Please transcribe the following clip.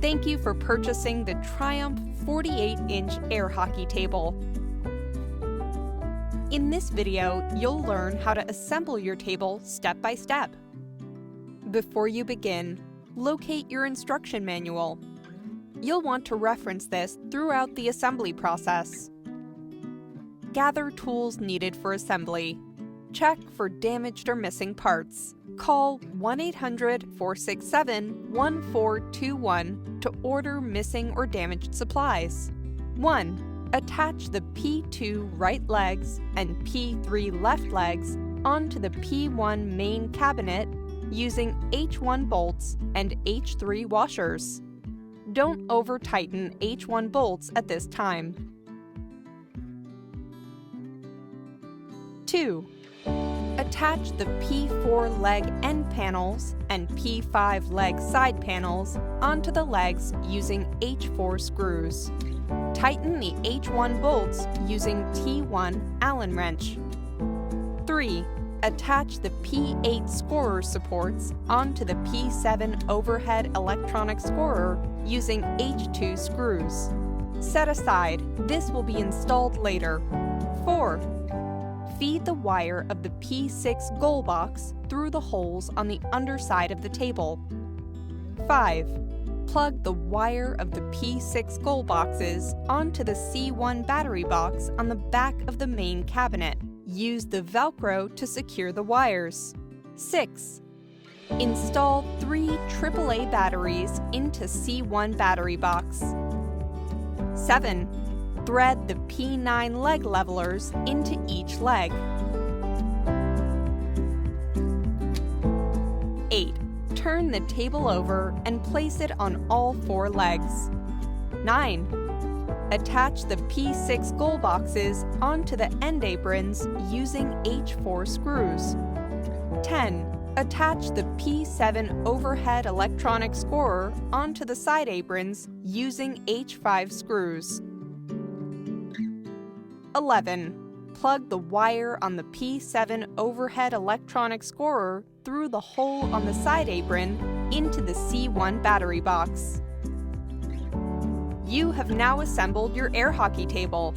Thank you for purchasing the Triumph 48-inch air hockey table. In this video, you'll learn how to assemble your table step by step. Before you begin, locate your instruction manual. You'll want to reference this throughout the assembly process. Gather tools needed for assembly. Check for damaged or missing parts. Call 1-800-467-1421 to order missing or damaged supplies. 1. Attach the P2 right legs and P3 left legs onto the P1 main cabinet using H1 bolts and H3 washers. Don't over-tighten H1 bolts at this time. 2. Attach the P4 leg end panels and P5 leg side panels onto the legs using H4 screws. Tighten the H1 bolts using T1 Allen wrench. 3. Attach the P8 scorer supports onto the P7 overhead electronic scorer using H2 screws. Set aside, this will be installed later. 4. Feed the wire of the P6 goal box through the holes on the underside of the table. 5. Plug the wire of the P6 goal boxes onto the C1 battery box on the back of the main cabinet. Use the Velcro to secure the wires. 6. Install 3 AAA batteries into C1 battery box. 7. Thread the P9 leg levelers into each leg. 8. Turn the table over and place it on all 4 legs. 9. Attach the P6 goal boxes onto the end aprons using H4 screws. 10. Attach the P7 overhead electronic scorer onto the side aprons using H5 screws. 11. Plug the wire on the P7 overhead electronic scorer through the hole on the side apron into the C1 battery box. You have now assembled your air hockey table.